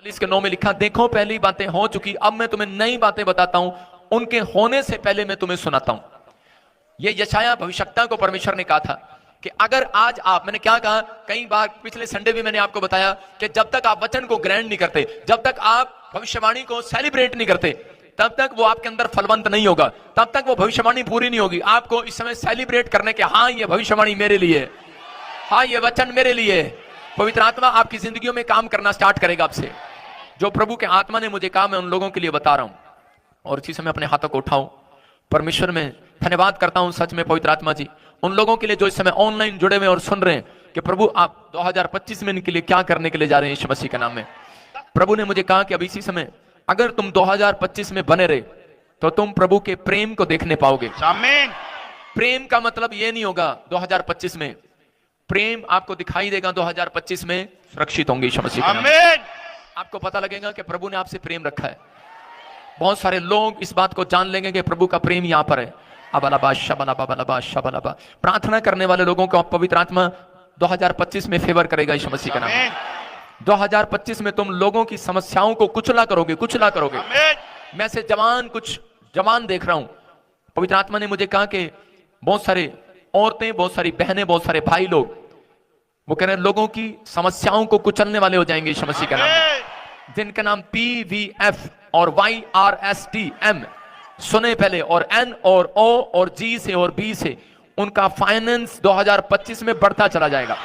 40 के 9 में लिखा, देखो पहली बातें हो चुकी, अब मैं तुम्हें नई बातें बताता हूं, उनके होने से पहले मैं तुम्हें सुनाता हूं। यह यशाया भविष्यवक्ता को परमेश्वर ने कहा था कि अगर आज आप, मैंने क्या कहा, कई बार पिछले संडे भी मैंने आपको बताया कि जब तक आप वचन को ग्रहण नहीं करते, जब तक आप भविष्यवाणी को सेलिब्रेट नहीं करते, तब तक वो आपके अंदर फलवंत नहीं होगा, तब तक वो भविष्यवाणी पूरी नहीं होगी। आपको इस समय सेलिब्रेट करने के, हाँ ये भविष्यवाणी मेरे लिए, हाँ ये वचन मेरे लिए। पवित्र आत्मा आपकी जिंदगियों में काम करना स्टार्ट करेगा आपसे। जो प्रभु के आत्मा ने मुझे कहा, मैं उन लोगों के लिए बता रहा हूं, और इसी समय अपने हाथों को उठाऊं। परमेश्वर में धन्यवाद करता हूं सच में पवित्र आत्मा जी, उन लोगों के लिए जो इस समय ऑनलाइन जुड़े हुए और सुन रहे हैं कि प्रभु आप 2025 में इनके लिए क्या करने के लिए जा रहे हैं यीशु मसीह के नाम में। प्रभु ने मुझे कहा कि अब इसी समय अगर तुम 2025 में बने रहे तो तुम प्रभु के प्रेम को देखने पाओगे। आमीन। प्रेम का मतलब यह नहीं होगा 2025 में, प्रेम आपको दिखाई देगा 2025 में सुरक्षित होंगे यीशु मसीह के नाम में। आमीन। आपको पता लगेगा कि प्रभु ने आपसे प्रेम रखा है। बहुत सारे लोग इस बात को जान लेंगे कि प्रभु का प्रेम यहां पर है। अबलाबा शबलाबा बलाबा शबलाबा। प्रार्थना करने वाले लोगों को पवित्र आत्मा 2025 में फेवर करेगा यीशु मसीह का नाम। 2025 में तुम लोगों की समस्याओं को कुचला करोगे, कुचला करोगे। मैं से कुछ जवान देख रहा हूं। पवित्र आत्मा ने मुझे कहा कि बहुत सारे औरतें, बहुत सारी बहनें, बहुत सारे भाई लोग, वो कह रहे हैं लोगों की समस्याओं को कुचलने वाले हो जाएंगे यीशु मसीह का नाम। जिनका नाम PVF और YRSTM सुने पहले, और N और O और G से और B से, उनका फाइनेंस 2025 में बढ़ता चला जाएगा।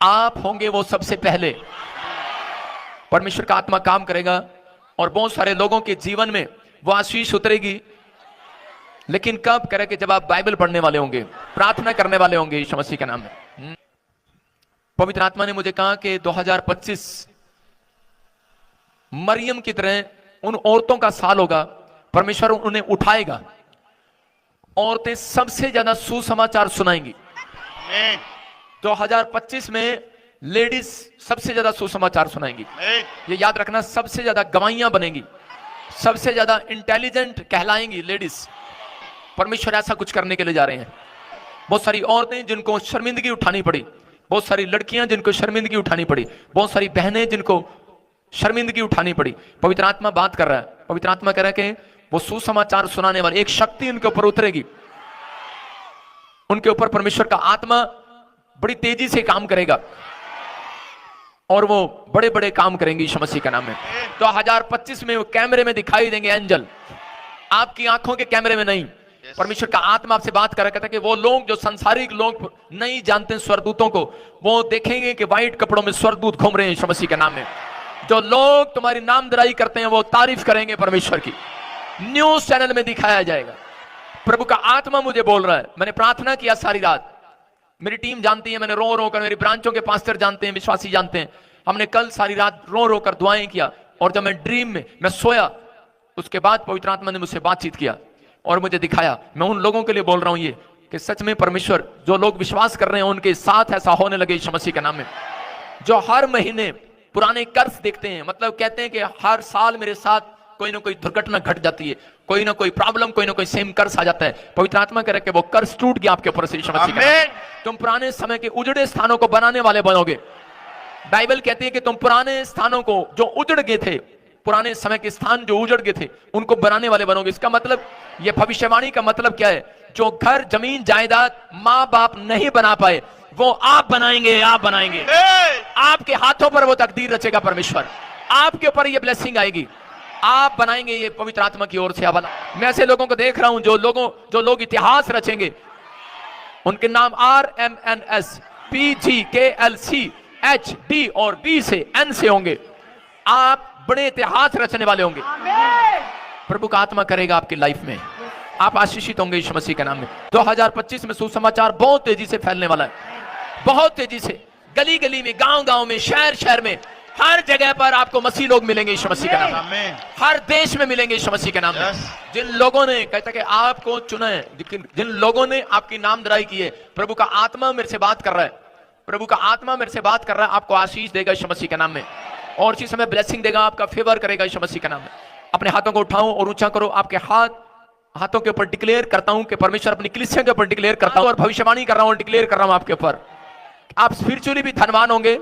आप होंगे वो सबसे पहले। परमेश्वर का आत्मा काम करेगा और बहुत सारे लोगों के जीवन में वो आशीष उतरेगी। लेकिन कब करें? जब आप बाइबल पढ़ने वाले होंगे, प्रार्थना करने वाले होंगे यीशु मसीह के नाम में। पवित्र आत्मा ने मुझे कहा कि 2025 मरियम की तरह उन औरतों का साल होगा। परमेश्वर उन्हें उठाएगा। औरतें सबसे ज्यादा सुसमाचार सुनाएंगी। 2025 में लेडीज सबसे ज्यादा सुसमाचार सुनाएंगी। ये याद रखना, सबसे ज्यादा गवाहियां बनेंगी, सबसे ज्यादा इंटेलिजेंट कहलाएंगी लेडीज। परमेश्वर ऐसा कुछ करने के लिए जा रहे हैं। बहुत सारी औरतें जिनको शर्मिंदगी उठानी पड़ी, बहुत सारी लड़कियां जिनको शर्मिंदगी उठानी पड़ी, बहुत सारी बहनें जिनको शर्मिंदगी उठानी पड़ी, पवित्र आत्मा बात कर रहा है। पवित्र आत्मा कह रहा है कि वो सुसमाचार सुनाने वाली एक शक्ति उनके ऊपर उतरेगी। उनके ऊपर परमेश्वर का आत्मा बड़ी तेजी से काम करेगा और वो बड़े बड़े काम करेंगे यीशु मसीह के नाम में। 2025 में वो कैमरे में दिखाई देंगे एंजल, आपकी आंखों के कैमरे में नहीं। परमेश्वर का आत्मा आपसे बात कर रहा है कि वो लोग जो संसारिक लोग नहीं जानते स्वर्गदूतों को, वो देखेंगे कि व्हाइट कपड़ों में स्वर्गदूत घूम रहे हैं यीशु मसीह के नाम में। जो लोग तुम्हारी नामधराई करते हैं वो तारीफ करेंगे परमेश्वर की। न्यूज चैनल में दिखाया जाएगा। प्रभु का आत्मा मुझे बोल रहा है। मैंने प्रार्थना किया सारी रात, मेरी टीम जानती है, मैंने रो रो कर, मेरी ब्रांचों के पास्टर जानते हैं, विश्वासी जानते हैं, हमने कल सारी रात रो रो कर दुआएं किया। और जब मैं ड्रीम में मैं सोया, उसके बाद पवित्र आत्मा ने मुझसे बातचीत किया और मुझे दिखाया। मैं उन लोगों के लिए बोल रहा हूं ये कि सच में परमेश्वर, जो लोग विश्वास कर रहे हैं उनके साथ ऐसा होने लगे यीशु मसीह के नाम में। जो हर महीने पुराने कर्ज देखते हैं, मतलब कहते हैं कि हर साल मेरे साथ कोई ना कोई दुर्घटना घट जाती है, कोई ना कोई प्रॉब्लम, कोई ना कोई सेम कर्ज आ जाता है। पवित्र आत्मा कह रहा है कि वो कर्ज टूट गया आपके ऊपर से यीशु मसीह के नाम में। तुम पुराने समय के उजड़े स्थानों को बनाने वाले बनोगे। बाइबल कहती है कि तुम पुराने स्थानों को जो उजड़ गए थे, पुराने समय के स्थान जो उजड़ गए थे, उनको बनाने वाले बनोगे। इसका मतलब, यह भविष्यवाणी का मतलब क्या है? जो घर, जमीन, जायदाद माँ बाप नहीं बना पाए, वो आप बनाएंगे, आप बनाएंगे। आपके हाथों पर वो तकदीर रचेगा परमेश्वर, आपके ऊपर ये ब्लेसिंग आएगी, आप बनाएंगे। ये पवित्र आत्मा की ओर से आवाज। मैं ऐसे लोगों को देख रहा हूं जो लोग इतिहास रचेंगे। उनके नाम RMNS PGKLC HD और B से N से होंगे। आप बड़े इतिहास रचने वाले होंगे। प्रभु का आत्मा करेगा आपकी लाइफ में। आप आशीषित होंगे यीशु मसीह के नाम में। 2025 में सुसमाचार बहुत तेजी से फैलने वाला है, बहुत तेजी से। गली गली में, गांव गांव में, शहर शहर में, हर जगह पर आपको मसीह लोग मिलेंगे यीशु मसीह के नाम में। हर देश में मिलेंगे यीशु मसीह के नाम में। जिन लोगों ने, कहता कि आपको चुना है, जिन लोगों ने आपकी नामधराई की है, प्रभु का आत्मा मेरे से बात कर रहा है। प्रभु का आत्मा मेरे से बात कर रहा है। आपको आशीष देगा यीशु मसीह के नाम में, और इसी समय ब्लेसिंग देगा, आपका फेवर करेगा यीशु मसीह के नाम में। अपने हाथों को उठाओ और ऊंचा करो। आपके हाथों के ऊपर डिक्लेयर करता हूं कि परमेश्वर अपनी कलीसिया के ऊपर डिक्लेयर करता हूं और भविष्यवाणी कर रहा हूं, डिक्लेयर कर रहा हूं आपके ऊपर। आप स्पिरिचुअली भी धनवान होंगे,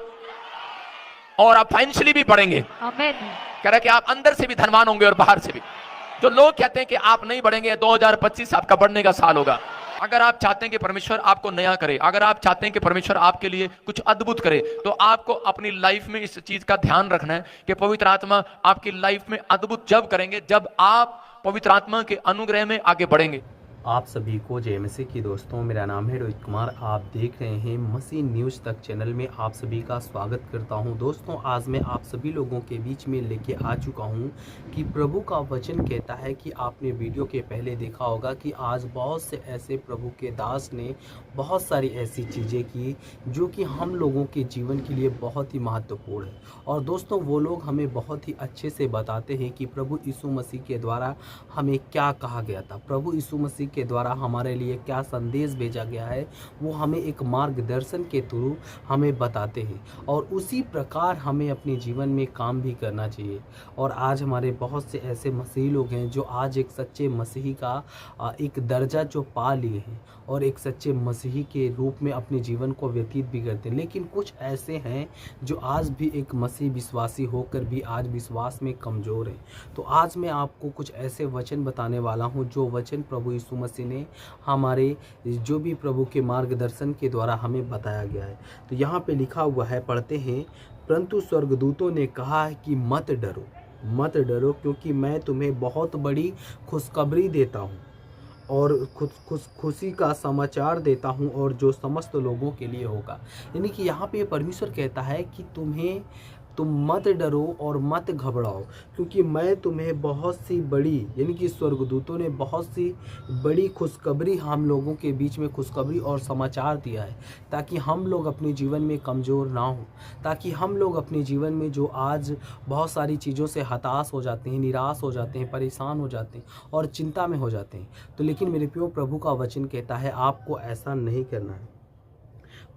और आप फाइनेंशियली भी बढ़ेंगे। आमीन। कह रहा है कि आप अंदर से भी धनवान होंगे और बाहर से भी। जो लोग कहते हैं कि आप नहीं बढ़ेंगे, 2025 आपका बढ़ने का साल होगा। अगर आप चाहते हैं कि परमेश्वर आपको नया करे, अगर आप चाहते हैं कि परमेश्वर आपके लिए कुछ अद्भुत करे, तो आपको अपनी लाइफ में इस चीज का ध्यान रखना है कि पवित्र आत्मा आपकी लाइफ में अद्भुत जब करेंगे जब आप पवित्र आत्मा के अनुग्रह में आगे बढ़ेंगे। आप सभी को जय मसीह की दोस्तों, मेरा नाम है रोहित कुमार। आप देख रहे हैं मसीह न्यूज़ तक चैनल में आप सभी का स्वागत करता हूं। दोस्तों, आज मैं आप सभी लोगों के बीच में लेके आ चुका हूं कि प्रभु का वचन कहता है कि आपने वीडियो के पहले देखा होगा कि आज बहुत से ऐसे प्रभु के दास ने बहुत सारी ऐसी चीज़ें की जो कि हम लोगों के जीवन के लिए बहुत ही महत्वपूर्ण है। और दोस्तों, वो लोग हमें बहुत ही अच्छे से बताते हैं कि प्रभु यीशु मसीह के द्वारा हमें क्या कहा गया था, प्रभु यीशु मसीह के द्वारा हमारे लिए क्या संदेश भेजा गया है, वो हमें एक मार्गदर्शन के थ्रू हमें बताते हैं और उसी प्रकार हमें अपने जीवन में काम भी करना चाहिए। और आज हमारे बहुत से ऐसे मसीही लोग हैं जो आज एक सच्चे मसीही का एक दर्जा जो पा लिए हैं और एक सच्चे मसीही के रूप में अपने जीवन को व्यतीत भी करते हैं, लेकिन कुछ ऐसे हैं जो आज भी एक मसीह विश्वासी होकर भी आज विश्वास में कमज़ोर हैं। तो आज मैं आपको कुछ ऐसे वचन बताने वाला हूं जो वचन प्रभु यीशु मसीह ने हमारे जो भी प्रभु के मार्गदर्शन के द्वारा हमें बताया गया है। तो यहाँ पे लिखा हुआ है, पढ़ते हैं। परंतु स्वर्गदूतों ने कहा कि मत डरो, मत डरो, क्योंकि मैं तुम्हें बहुत बड़ी खुशखबरी देता हूँ और खुशी का समाचार देता हूं, और जो समस्त लोगों के लिए होगा। यानी कि यहाँ पे परमेश्वर कहता है कि तुम मत डरो और मत घबराओ, क्योंकि मैं तुम्हें बहुत सी बड़ी, यानी कि स्वर्गदूतों ने बहुत सी बड़ी खुशखबरी हम लोगों के बीच में खुशखबरी और समाचार दिया है, ताकि हम लोग अपने जीवन में कमज़ोर ना हो, ताकि हम लोग अपने जीवन में जो आज बहुत सारी चीज़ों से हताश हो जाते हैं, निराश हो जाते हैं, परेशान हो जाते हैं और चिंता में हो जाते हैं, तो लेकिन मेरे प्रिय प्रभु का वचन कहता है आपको ऐसा नहीं करना है।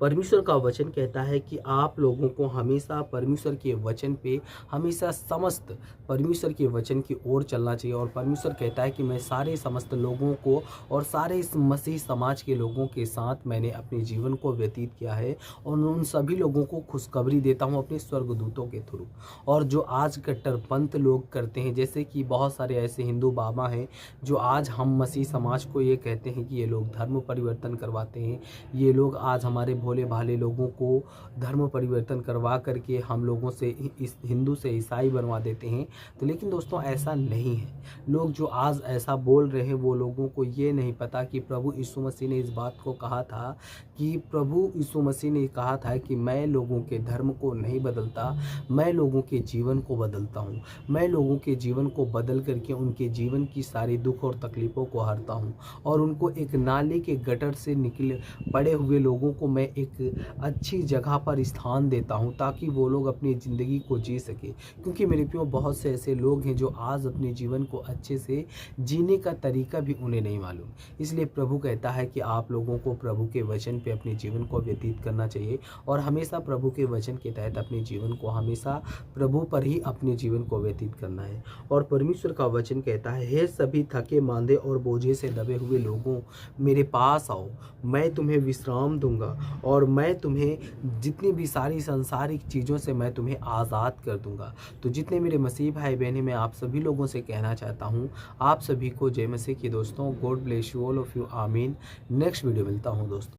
परमेश्वर का वचन कहता है कि आप लोगों को हमेशा परमेश्वर के वचन पे, हमेशा समस्त परमेश्वर के वचन की ओर चलना चाहिए। और परमेश्वर कहता है कि मैं सारे समस्त लोगों को और सारे इस मसीह समाज के लोगों के साथ मैंने अपने जीवन को व्यतीत किया है और उन सभी लोगों को खुशखबरी देता हूँ अपने स्वर्गदूतों के थ्रू। और जो आज कट्टरपंथ लोग करते हैं, जैसे कि बहुत सारे ऐसे हिंदू बाबा हैं जो आज हम मसीह समाज को ये कहते हैं कि ये लोग धर्म परिवर्तन करवाते हैं, ये लोग आज हमारे भोले भाले लोगों को धर्म परिवर्तन करवा करके हम लोगों से इस हिंदू से ईसाई बनवा देते हैं। तो लेकिन दोस्तों, ऐसा नहीं है। लोग जो आज ऐसा बोल रहे हैं वो लोगों को ये नहीं पता कि प्रभु यीशु मसीह ने इस बात को कहा था, कि प्रभु यीशु मसीह ने कहा था कि मैं लोगों के धर्म को नहीं बदलता, मैं लोगों के जीवन को बदलता हूँ। मैं लोगों के जीवन को बदल करके उनके जीवन की सारी दुख और तकलीफ़ों को हरता हूँ और उनको एक नाले के गटर से निकले पड़े हुए लोगों को मैं एक अच्छी जगह पर स्थान देता हूं, ताकि वो लोग अपनी ज़िंदगी को जी सके। क्योंकि मेरे प्रियो, बहुत से ऐसे लोग हैं जो आज अपने जीवन को अच्छे से जीने का तरीका भी उन्हें नहीं मालूम। इसलिए प्रभु कहता है कि आप लोगों को प्रभु के वचन पे अपने जीवन को व्यतीत करना चाहिए और हमेशा प्रभु के वचन के तहत अपने जीवन को हमेशा प्रभु पर ही अपने जीवन को व्यतीत करना है। और परमेश्वर का वचन कहता है, हे सभी थके मांदे और बोझे से दबे हुए लोगों, मेरे पास आओ, मैं तुम्हें विश्राम दूंगा और मैं तुम्हें जितनी भी सारी सांसारिक चीज़ों से मैं तुम्हें आज़ाद कर दूंगा। तो जितने मेरे मसीह भाई बहन, मैं आप सभी लोगों से कहना चाहता हूं, आप सभी को जय मसीह की दोस्तों। God bless you all of you, आमीन। नेक्स्ट वीडियो मिलता हूं दोस्तों।